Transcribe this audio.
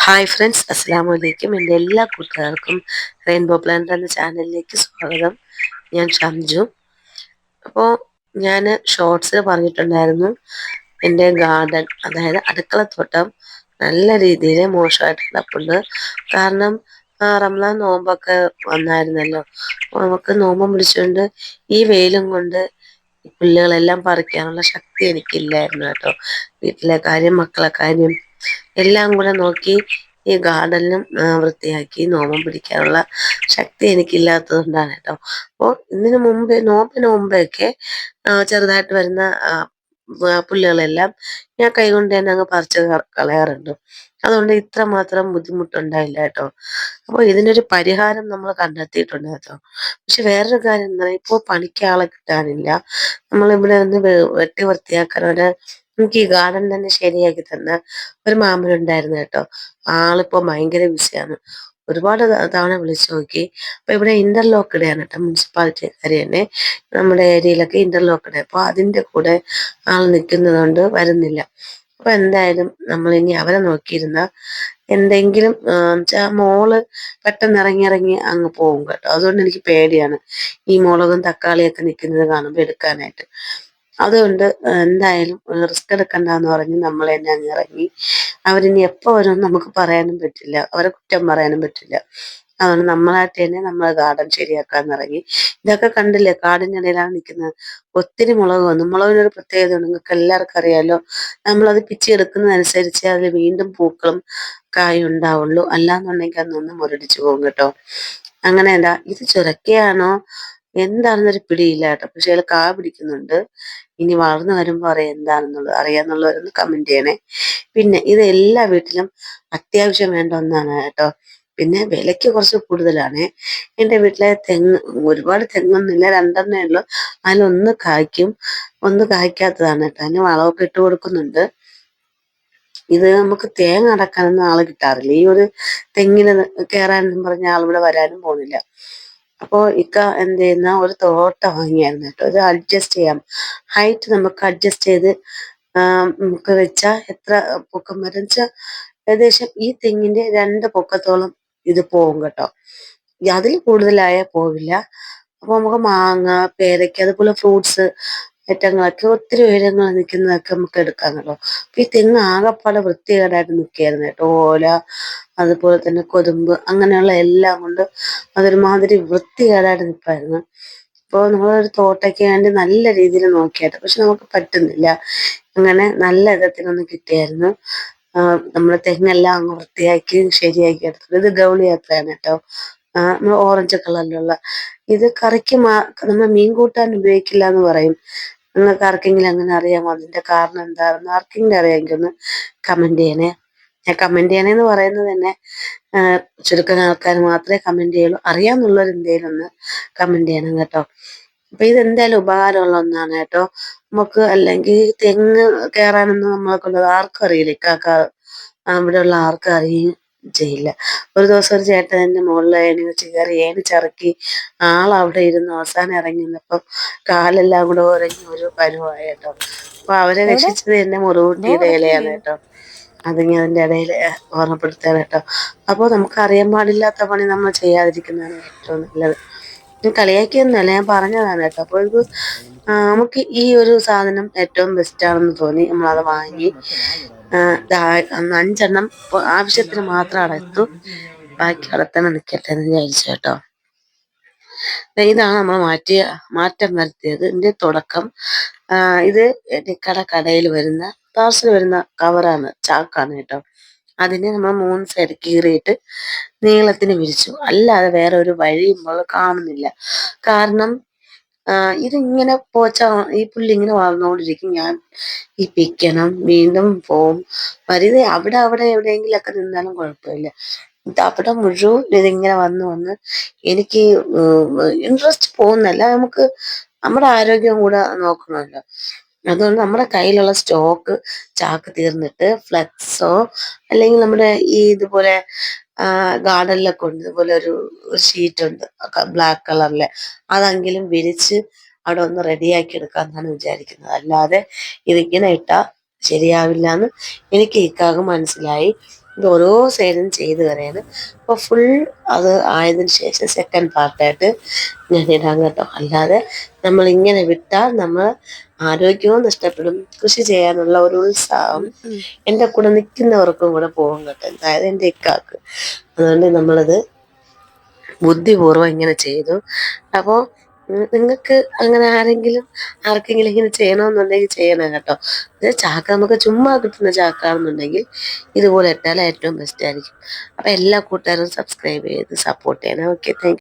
Hi friends, അസ്സലാമു അലൈക്കും. എൻ്റെ എല്ലാ കൂട്ടുകാർക്കും റെയിൻബോ പ്ലാന്റ് എന്ന ചാനലിലേക്ക് സ്വാഗതം. ഞാൻ ഷംജു. അപ്പോൾ ഞാൻ ഷോർട്സിൽ പറഞ്ഞിട്ടുണ്ടായിരുന്നു എൻ്റെ ഗാർഡൻ, അതായത് അടുക്കളത്തോട്ടം നല്ല രീതിയിൽ മോശമായിട്ട് കിടപ്പുണ്ട്. കാരണം റംസാൻ നോമ്പൊക്കെ വന്നായിരുന്നല്ലോ. അപ്പോൾ നമുക്ക് നോമ്പ് പിടിച്ചുകൊണ്ട് ഈ വെയിലും കൊണ്ട് ഈ പുല്ലുകളെല്ലാം പറിക്കാനുള്ള ശക്തി എനിക്കില്ലായിരുന്നു കേട്ടോ. വീട്ടിലെ കാര്യം, മക്കളെ കാര്യം എല്ലാം കൂടെ നോക്കി ഈ ഗാർഡനിലും വൃത്തിയാക്കി നോമ്പും പിടിക്കാനുള്ള ശക്തി എനിക്കില്ലാത്തത് കൊണ്ടാണ് കേട്ടോ. അപ്പോൾ നോമ്പിന് മുമ്പൊക്കെ ചെറുതായിട്ട് വരുന്ന പുല്ലുകളെല്ലാം ഞാൻ കൈകൊണ്ട് തന്നെ അങ്ങ് പറിച്ച് കളയാറുണ്ട്. അതുകൊണ്ട് ഇത്രമാത്രം ബുദ്ധിമുട്ടുണ്ടായില്ല കേട്ടോ. അപ്പോൾ ഇതിനൊരു പരിഹാരം നമ്മൾ കണ്ടെത്തിയിട്ടുണ്ട് കേട്ടോ. പക്ഷെ വേറൊരു കാര്യം എന്താ, ഇപ്പോൾ പണിക്ക് ആളെ കിട്ടാനില്ല. നമ്മളിവിടെ ഒന്ന് വെട്ടി വൃത്തിയാക്കാൻ എനിക്ക് ഈ ഗാർഡൻ തന്നെ ശരിയാക്കി തന്ന ഒരു മാമനുണ്ടായിരുന്നു കേട്ടോ. ആളിപ്പോ ഭയങ്കര ബിസിയാണ്. ഒരുപാട് തവണ വിളിച്ചു നോക്കി. അപ്പൊ ഇവിടെ ഇന്റർലോക്ക് ഇടയാണ് കേട്ടോ, മുനിസിപ്പാലിറ്റിക്കാർ തന്നെ നമ്മുടെ ഏരിയയിലൊക്കെ ഇന്റർലോക്ക് ഇട. അപ്പൊ അതിന്റെ കൂടെ ആൾ നിൽക്കുന്നത് കൊണ്ട് വരുന്നില്ല. അപ്പൊ എന്തായാലും നമ്മൾ ഇനി അവരെ നോക്കിയിരുന്ന എന്തെങ്കിലും മോള് പെട്ടെന്ന് ഇറങ്ങി ഇറങ്ങി അങ്ങ് പോകും കേട്ടോ. അതുകൊണ്ട് എനിക്ക് പേടിയാണ് ഈ മുളകും തക്കാളിയൊക്കെ നിൽക്കുന്നത് കാണുമ്പോൾ എടുക്കാനായിട്ട്. അതുകൊണ്ട് എന്തായാലും റിസ്ക് എടുക്കണ്ടെന്ന് പറഞ്ഞ് നമ്മൾ തന്നെ അങ്ങ് ഇറങ്ങി. അവരിനി എപ്പോ വരുമെന്ന് നമുക്ക് പറയാനും പറ്റില്ല, അവരെ കുറ്റം പറയാനും പറ്റില്ല. അതുകൊണ്ട് നമ്മളായിട്ട് തന്നെ നമ്മളെ ഗാർഡൻ ശരിയാക്കാൻ ഇറങ്ങി. ഇതൊക്കെ കണ്ടില്ലേ, കാടിനിടയിലാണ് നിൽക്കുന്നത്. ഒത്തിരി മുളക് വന്നു. മുളകിനൊരു പ്രത്യേകത ഉണ്ട്, നിങ്ങൾക്ക് എല്ലാവർക്കും അറിയാലോ. നമ്മളത് പിച്ചെടുക്കുന്നതനുസരിച്ച് അതിൽ വീണ്ടും പൂക്കളും കായും ഉണ്ടാവുള്ളൂ. അല്ലാന്നുണ്ടെങ്കിൽ അതൊന്നും മുരടിച്ചു പോകും കേട്ടോ. അങ്ങനെ എന്താ ഇത് ചുരക്കയാണോ എന്താണെന്നൊരു പിടിയില്ല കേട്ടോ. പക്ഷെ അതിൽ കാ പിടിക്കുന്നുണ്ട്. ഇനി വളർന്നു വരുമ്പോൾ അറിയാന്നുള്ളവരൊന്ന് കമന്റ് ചെയ്യണേ. പിന്നെ ഇത് എല്ലാ വീട്ടിലും അത്യാവശ്യം വേണ്ട ഒന്നാണ് കേട്ടോ. പിന്നെ വിലയ്ക്ക് കുറച്ച് കൂടുതലാണ്. എൻ്റെ വീട്ടിലെ തെങ്ങ് ഒരുപാട് തെങ്ങൊന്നുമില്ല, രണ്ടെണ്ണേ ഉള്ളൂ. അതിലൊന്ന് കായ്ക്കും, ഒന്ന് കായ്ക്കാത്തതാണ് കേട്ടോ. അതിന് വളമൊക്കെ ഇട്ട് കൊടുക്കുന്നുണ്ട്. ഇത് നമുക്ക് തേങ്ങ അടക്കാനൊന്നും ആള് കിട്ടാറില്ല. ഈ ഒരു തെങ്ങിന് കയറാനെന്നും പറഞ്ഞ ആളിവിടെ വരാനും പോകുന്നില്ല. അപ്പോൾ ഇക്ക എന്ത് ചെയ്യുന്ന ഒരു തോട്ട വാങ്ങിയായിരുന്നു കേട്ടോ. ഇത് അഡ്ജസ്റ്റ് ചെയ്യാം, ഹൈറ്റ് നമുക്ക് അഡ്ജസ്റ്റ് ചെയ്ത് നമുക്ക് വെച്ചാൽ എത്ര പൊക്കം വരും വെച്ചാൽ ഏകദേശം ഈ തെങ്ങിന്റെ 2 പൊക്കത്തോളം ഇത് പോകും കേട്ടോ. അതിൽ കൂടുതലായാൽ പോവില്ല. അപ്പൊ നമുക്ക് മാങ്ങ, പേരയ്ക്ക, അതുപോലെ ഫ്രൂട്ട്സ് ഐറ്റങ്ങളൊക്കെ ഒത്തിരി ഉയരങ്ങൾ നിൽക്കുന്നതൊക്കെ നമുക്ക് എടുക്കാം കേട്ടോ. അപ്പൊ ഈ തെങ്ങ് ആകെപ്പാടെ വൃത്തികേടായിട്ട് നിൽക്കുകയായിരുന്നു കേട്ടോ. ഓല, അതുപോലെ തന്നെ കൊതുമ്പ്, അങ്ങനെയുള്ള എല്ലാം കൊണ്ട് അതൊരുമാതിരി വൃത്തികേടായിട്ട് നിൽപ്പായിരുന്നു. അപ്പോൾ നമ്മളൊരു തോട്ടയ്ക്ക് വേണ്ടി നല്ല രീതിയിൽ നോക്കിയായിട്ട്, പക്ഷെ നമുക്ക് പറ്റുന്നില്ല. അങ്ങനെ നല്ല വിധത്തിനൊന്ന് കിട്ടിയായിരുന്നു. നമ്മൾ തെങ്ങെല്ലാം അങ്ങ് വൃത്തിയാക്കി ശരിയാക്കി എടുത്തത്. ഇത് ഗൗളി യാത്രയാണ് കേട്ടോ. നമ്മൾ ഓറഞ്ച് കളറിലുള്ള ഇത് കറിക്ക് നമ്മൾ മീൻ കൂട്ടാൻ ഉപയോഗിക്കില്ല എന്ന് പറയും. നിങ്ങൾക്ക് ആർക്കെങ്കിലും അങ്ങനെ അറിയാമോ? അതിന്റെ കാരണം എന്താണെന്ന് ആർക്കെങ്കിലും അറിയാമെങ്കിൽ ഒന്ന് കമന്റ് ചെയ്യണേ. ഞാൻ കമന്റ് ചെയ്യണേന്ന് പറയുന്നത് തന്നെ ചുരുക്കം ആൾക്കാർ മാത്രമേ കമന്റ് ചെയ്യുള്ളൂ. അറിയാമെന്നുള്ളവർ എന്തേലും ഒന്ന് കമന്റ് ചെയ്യണം കേട്ടോ. അപ്പൊ ഇതെന്തായാലും ഉപകാരമുള്ള ഒന്നാണ് കേട്ടോ. നമുക്ക് അല്ലെങ്കിൽ തെങ്ങ് കയറാനൊന്നും നമ്മളെ കൊണ്ടത് ആർക്കും അറിയില്ല. ഇക്കാക്ക ഇവിടെയുള്ള ആർക്കും അറിയുകയും ചെയ്യില്ല. ഒരു ദിവസം ഒരു ചേട്ടൻ എൻ്റെ മുകളിൽ ഏണി വെച്ച് കയറി ഏണി ചറുക്കി ആളവിടെ ഇരുന്ന് അവസാനം ഇറങ്ങി നിന്നപ്പം കാലെല്ലാം കൂടെ ഉരഞ്ഞ് ഒരു പരുവായി കേട്ടോ. അപ്പൊ അവരെ രക്ഷിച്ചത് എന്നെ മുറിവുട്ടിയുടെ ഇലയാണ് കേട്ടോ. അതിങ്ങനെ അതിൻ്റെ ഇടയിൽ ഓർമ്മപ്പെടുത്തുകയാണ് കേട്ടോ. അപ്പോൾ നമുക്ക് അറിയാൻ പാടില്ലാത്ത പണി നമ്മൾ ചെയ്യാതിരിക്കുന്നതാണ് ഏറ്റവും നല്ലത്. കളിയാക്കിയൊന്നുമല്ല, ഞാൻ പറഞ്ഞതാണ് കേട്ടോ. അപ്പോൾ ഇത് നമുക്ക് ഈ ഒരു സാധനം ഏറ്റവും ബെസ്റ്റ് ആണെന്ന് തോന്നി. നമ്മളത് വാങ്ങി 5 എണ്ണം ആവശ്യത്തിന് മാത്രം അടർത്തു, ബാക്കി അവിടെ തന്നെ നിൽക്കട്ടെ എന്ന് വിചാരിച്ചു കേട്ടോ. ഇതാണ് നമ്മൾ മാറ്റം വരുത്തിയത്. ഇതിന്റെ തുടക്കം ഇത് കടയിൽ വരുന്ന പാർസൽ വരുന്ന കവറാണ്, ചാക്കാണ് കേട്ടോ. അതിനെ നമ്മൾ 3 സൈഡ് കീറിയിട്ട് നീളത്തിന് വിരിച്ചു. അല്ലാതെ വേറെ ഒരു വഴിയും നമ്മൾ കാണുന്നില്ല. കാരണം ഇതിങ്ങനെ ഈ പുല്ല് ഇങ്ങനെ വളർന്നുകൊണ്ടിരിക്കും. ഞാൻ ഈ പിക്കണം, വീണ്ടും പോവും, വരുത് അവിടെ എവിടെയെങ്കിലൊക്കെ നിന്നാലും കുഴപ്പമില്ല. ഇത് അവിടെ മുഴുവൻ ഇതിങ്ങനെ വന്ന് എനിക്ക് ഇൻട്രസ്റ്റ് പോകുന്നല്ല. നമുക്ക് നമ്മുടെ ആരോഗ്യം കൂടെ നോക്കണമല്ലോ. അതുകൊണ്ട് നമ്മുടെ കയ്യിലുള്ള സ്റ്റോക്ക് ചാക്ക് തീർന്നിട്ട് ഫ്ലെക്സോ അല്ലെങ്കിൽ നമ്മുടെ ഈ ഇതുപോലെ ഗാർഡനിലൊക്കെ ഉണ്ട് ഇതുപോലെ ഒരു ഷീറ്റ് ഉണ്ട് ബ്ലാക്ക് കളറിലെ, അതെങ്കിലും വിരിച്ച് അവിടെ ഒന്ന് റെഡിയാക്കി എടുക്കാമെന്നാണ് വിചാരിക്കുന്നത്. അല്ലാതെ ഇതിങ്ങനെ ഇട്ടാൽ ശരിയാവില്ല എന്ന് എനിക്ക് ഇക്കാകെ മനസ്സിലായി. ഇത് ഓരോ സൈഡും ചെയ്ത് കറിയാണ്. അപ്പോൾ ഫുൾ അത് ആയതിനു ശേഷം സെക്കൻഡ് പാർട്ടായിട്ട് ഞാൻ ഇടാൻ കേട്ടോ. അല്ലാതെ നമ്മൾ ഇങ്ങനെ വിട്ടാൽ നമ്മൾ ആരോഗ്യവും നഷ്ടപ്പെടും, കൃഷി ചെയ്യാനുള്ള ഒരു ഉത്സാഹം എൻ്റെ കൂടെ നിൽക്കുന്നവർക്കും കൂടെ പോകും കേട്ടോ, അതായത് എൻ്റെ ഇക്കാക്ക്. അതുകൊണ്ട് നമ്മളത് ബുദ്ധിപൂർവ്വം ഇങ്ങനെ ചെയ്തു. അപ്പോൾ നിങ്ങൾക്ക് അങ്ങനെ ആർക്കെങ്കിലും ഇങ്ങനെ ചെയ്യണമെന്നുണ്ടെങ്കിൽ ചെയ്യണം കേട്ടോ. ഇത് ചാക്ക നമുക്ക് ചുമ്മാ കിട്ടുന്ന ചാക്കാണെന്നുണ്ടെങ്കിൽ ഇതുപോലെ ഇട്ടാൽ ഏറ്റവും ബെസ്റ്റ് ആയിരിക്കും. അപ്പോൾ എല്ലാ കൂട്ടുകാരും സബ്സ്ക്രൈബ് ചെയ്ത് സപ്പോർട്ട് ചെയ്യണം. Okay, thank you.